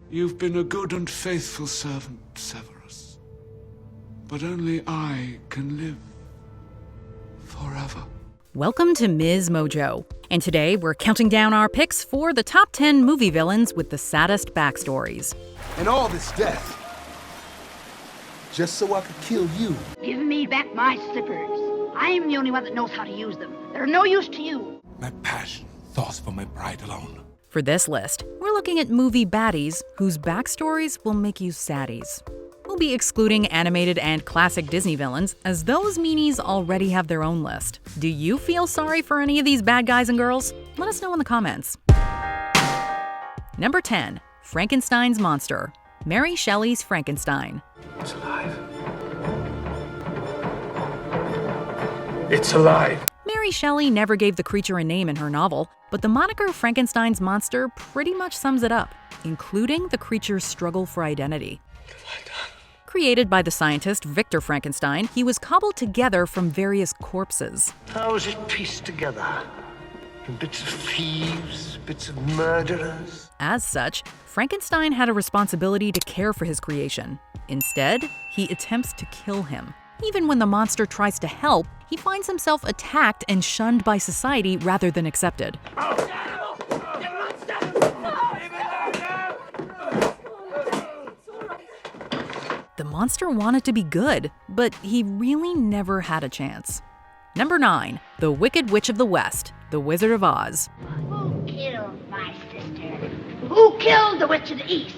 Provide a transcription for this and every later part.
You've been a good and faithful servant, Severus. But only I can live forever. Welcome to MsMojo, and today we're counting down our picks for the top 10 movie villains with the saddest backstories. And all this death, just so I could kill you. Give me back my slippers. I'm the only one that knows how to use them. They're no use to you. My passion, thoughts for my bride alone. For this list, we're looking at movie baddies whose backstories will make you saddies. We'll be excluding animated and classic Disney villains, as those meanies already have their own list. Do you feel sorry for any of these bad guys and girls? Let us know in the comments. Number 10. Frankenstein's Monster. Mary Shelley's Frankenstein. It's alive. It's alive. Mary Shelley never gave the creature a name in her novel, but the moniker Frankenstein's monster pretty much sums it up, including the creature's struggle for identity. What have I done? Created by the scientist Victor Frankenstein, he was cobbled together from various corpses. How is it pieced together? From bits of thieves, bits of murderers? As such, Frankenstein had a responsibility to care for his creation. Instead, he attempts to kill him. Even when the monster tries to help, he finds himself attacked and shunned by society rather than accepted. The monster wanted to be good, but he really never had a chance. Number 9. The Wicked Witch of the West, The Wizard of Oz. Who killed my sister? Who killed the Witch of the East?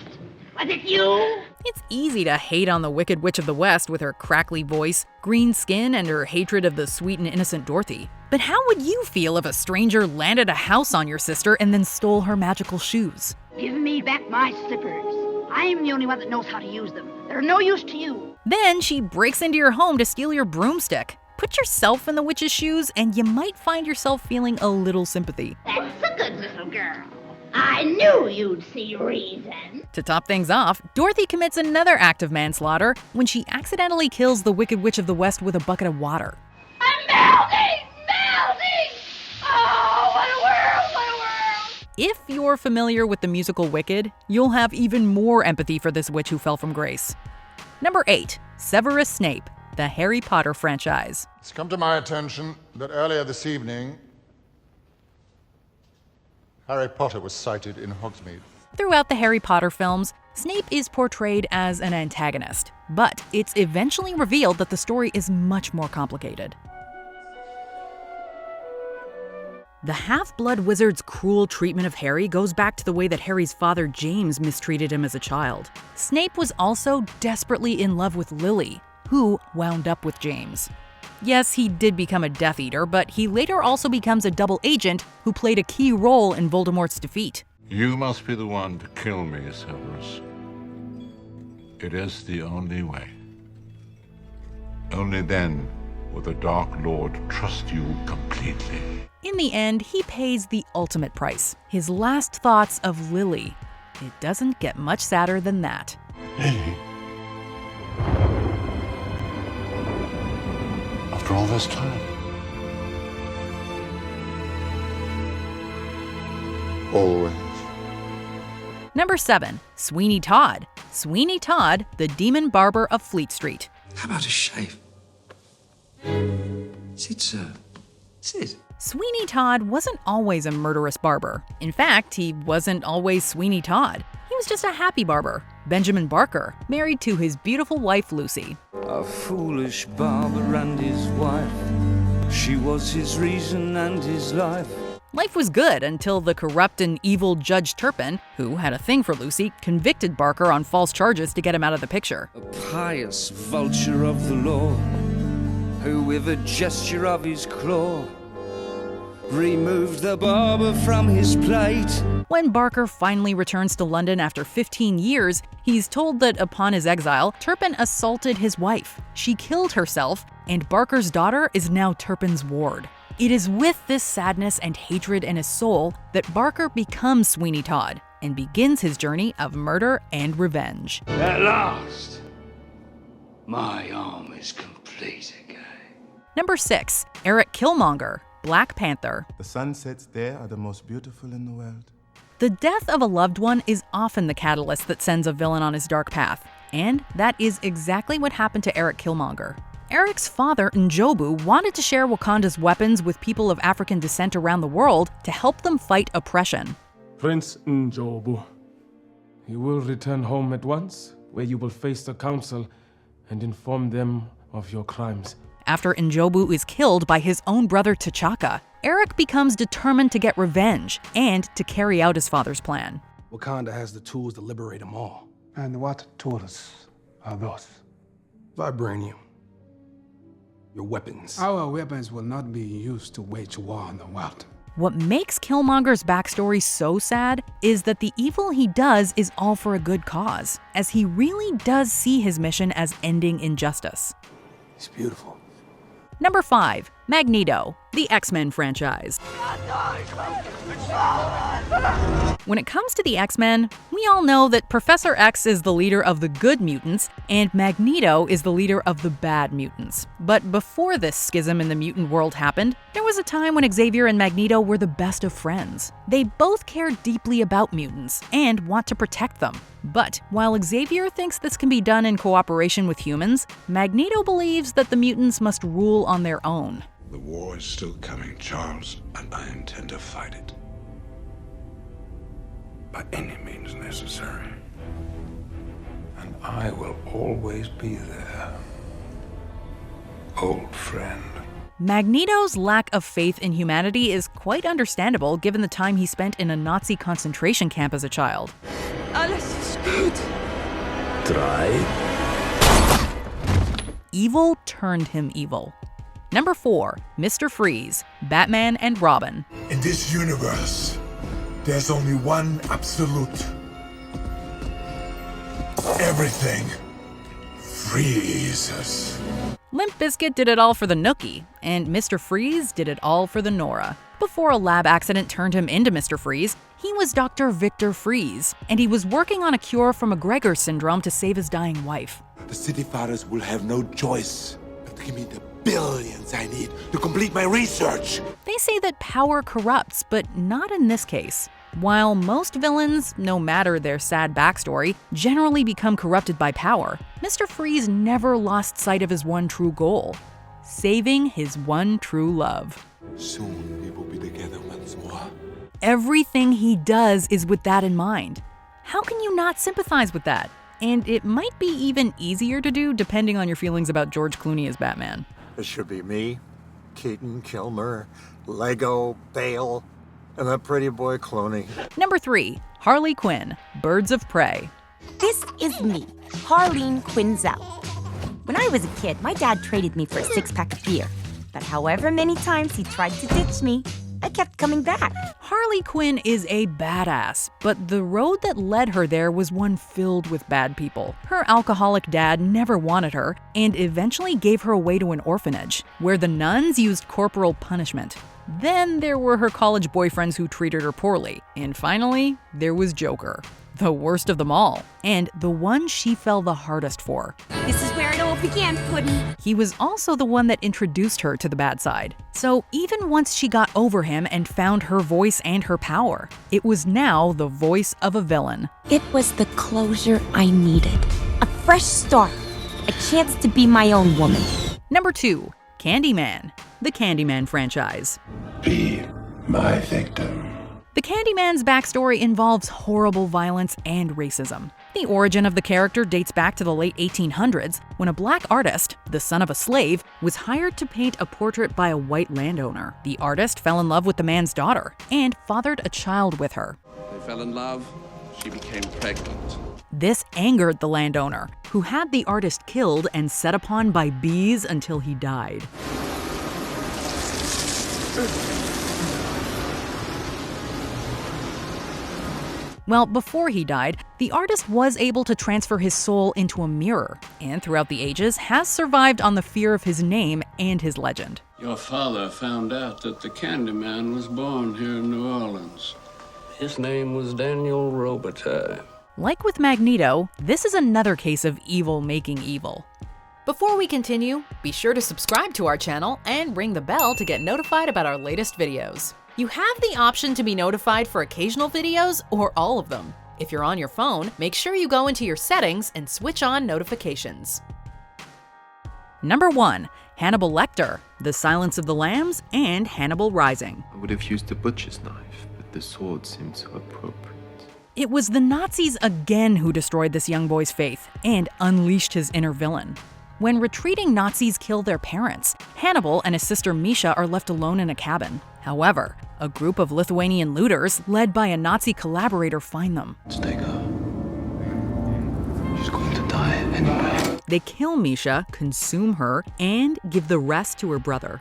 Was it you? It's easy to hate on the Wicked Witch of the West with her crackly voice, green skin, and her hatred of the sweet and innocent Dorothy. But how would you feel if a stranger landed a house on your sister and then stole her magical shoes? Give me back my slippers. I'm the only one that knows how to use them. They're no use to you. Then she breaks into your home to steal your broomstick. Put yourself in the witch's shoes and you might find yourself feeling a little sympathy. That's a good little girl. I knew you'd see reason. To top things off, Dorothy commits another act of manslaughter when she accidentally kills the Wicked Witch of the West with a bucket of water. I'm melting! Melting! Oh, what a world! What a world! If you're familiar with the musical Wicked, you'll have even more empathy for this witch who fell from grace. Number 8. Severus Snape, the Harry Potter franchise. It's come to my attention that earlier this evening, Harry Potter was sighted in Hogsmeade. Throughout the Harry Potter films, Snape is portrayed as an antagonist, but it's eventually revealed that the story is much more complicated. The Half-Blood Wizard's cruel treatment of Harry goes back to the way that Harry's father James mistreated him as a child. Snape was also desperately in love with Lily, who wound up with James. Yes, he did become a Death Eater, but he later also becomes a double agent who played a key role in Voldemort's defeat. You must be the one to kill me, Severus. It is the only way. Only then will the Dark Lord trust you completely. In the end, he pays the ultimate price, his last thoughts of Lily. It doesn't get much sadder than that. Lily? After all this time? Always. Number 7. Sweeney Todd. Sweeney Todd, the demon barber of Fleet Street. How about a shave? Sit, sir. Sit. Sweeney Todd wasn't always a murderous barber. In fact, he wasn't always Sweeney Todd. He was just a happy barber. Benjamin Barker, married to his beautiful wife Lucy. A foolish barber and his wife. She was his reason and his life. Life was good until the corrupt and evil Judge Turpin, who had a thing for Lucy, convicted Barker on false charges to get him out of the picture. A pious vulture of the law, who with a gesture of his claw removed the barber from his plate. When Barker finally returns to London after 15 years, he's told that upon his exile, Turpin assaulted his wife. She killed herself, and Barker's daughter is now Turpin's ward. It is with this sadness and hatred in his soul that Barker becomes Sweeney Todd and begins his journey of murder and revenge. At last, my arm is complete again. Number 6. Eric Killmonger, Black Panther. The sunsets there are the most beautiful in the world. The death of a loved one is often the catalyst that sends a villain on his dark path, and that is exactly what happened to Eric Killmonger. Eric's father, Njobu, wanted to share Wakanda's weapons with people of African descent around the world to help them fight oppression. Prince Njobu, you will return home at once, where you will face the council and inform them of your crimes. After Njobu is killed by his own brother T'Chaka, Eric becomes determined to get revenge and to carry out his father's plan. Wakanda has the tools to liberate them all. And what tools are those? Vibranium. Your weapons. Our weapons will not be used to wage war on the world. What makes Killmonger's backstory so sad is that the evil he does is all for a good cause, as he really does see his mission as ending injustice. It's beautiful. Number 5. Magneto, the X-Men franchise. When it comes to the X-Men, we all know that Professor X is the leader of the good mutants, and Magneto is the leader of the bad mutants. But before this schism in the mutant world happened, there was a time when Xavier and Magneto were the best of friends. They both care deeply about mutants and want to protect them. But while Xavier thinks this can be done in cooperation with humans, Magneto believes that the mutants must rule on their own. The war is still coming, Charles, and I intend to fight it. By any means necessary. And I will always be there. Old friend. Magneto's lack of faith in humanity is quite understandable given the time he spent in a Nazi concentration camp as a child. Alles ist gut. Drei. Evil turned him evil. Number 4. Mr. Freeze, Batman and Robin. In this universe, there's only one absolute. Everything freezes. Limp Bizkit did it all for the Nookie, and Mr. Freeze did it all for the Nora. Before a lab accident turned him into Mr. Freeze, he was Dr. Victor Freeze, and he was working on a cure for McGregor syndrome to save his dying wife. The city fathers will have no choice but to give me the billions I need to complete my research. They say that power corrupts, but not in this case. While most villains, no matter their sad backstory, generally become corrupted by power, Mr. Freeze never lost sight of his one true goal: saving his one true love. Soon we will be together once more. Everything he does is with that in mind. How can you not sympathize with that? And it might be even easier to do depending on your feelings about George Clooney as Batman. It should be me, Keaton, Kilmer, Lego, Bale, and that pretty boy Clooney. Number 3. Harley Quinn, Birds of Prey. This is me, Harleen Quinzel. When I was a kid, my dad traded me for a 6-pack of beer. But however many times he tried to ditch me, I kept coming back. Harley Quinn is a badass, but the road that led her there was one filled with bad people. Her alcoholic dad never wanted her and eventually gave her away to an orphanage, where the nuns used corporal punishment. Then there were her college boyfriends who treated her poorly. And finally, there was Joker, the worst of them all, and the one she fell the hardest for. This is where it all began, Puddin'. He was also the one that introduced her to the bad side. So even once she got over him and found her voice and her power, it was now the voice of a villain. It was the closure I needed. A fresh start. A chance to be my own woman. Number 2. Candyman, the Candyman franchise. Be my victim. The Candyman's backstory involves horrible violence and racism. The origin of the character dates back to the late 1800s, when a black artist, the son of a slave, was hired to paint a portrait by a white landowner. The artist fell in love with the man's daughter and fathered a child with her. They fell in love. She became pregnant. This angered the landowner, who had the artist killed and set upon by bees until he died. Well, before he died, the artist was able to transfer his soul into a mirror, and throughout the ages has survived on the fear of his name and his legend. Your father found out that the Candyman was born here in New Orleans. His name was Daniel Robitaille. Like with Magneto, this is another case of evil making evil. Before we continue, be sure to subscribe to our channel and ring the bell to get notified about our latest videos. You have the option to be notified for occasional videos or all of them. If you're on your phone, make sure you go into your settings and switch on notifications. Number 1. Hannibal Lecter, The Silence of the Lambs, and Hannibal Rising. I would have used a butcher's knife, but the sword seemed so appropriate. It was the Nazis again who destroyed this young boy's faith and unleashed his inner villain. When retreating Nazis kill their parents, Hannibal and his sister Misha are left alone in a cabin. However, a group of Lithuanian looters, led by a Nazi collaborator, find them. Let's take her. She's going to die anyway. They kill Misha, consume her, and give the rest to her brother.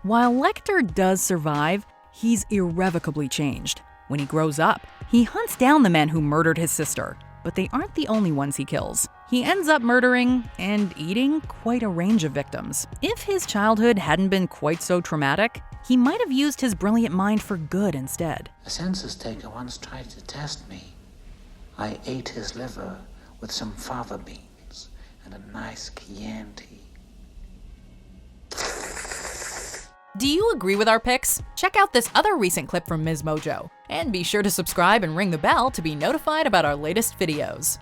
While Lecter does survive, he's irrevocably changed. When he grows up, he hunts down the men who murdered his sister. But they aren't the only ones he kills. He ends up murdering and eating quite a range of victims. If his childhood hadn't been quite so traumatic, he might have used his brilliant mind for good instead. A census taker once tried to test me. I ate his liver with some fava beans and a nice Chianti. Do you agree with our picks? Check out this other recent clip from MsMojo. And be sure to subscribe and ring the bell to be notified about our latest videos.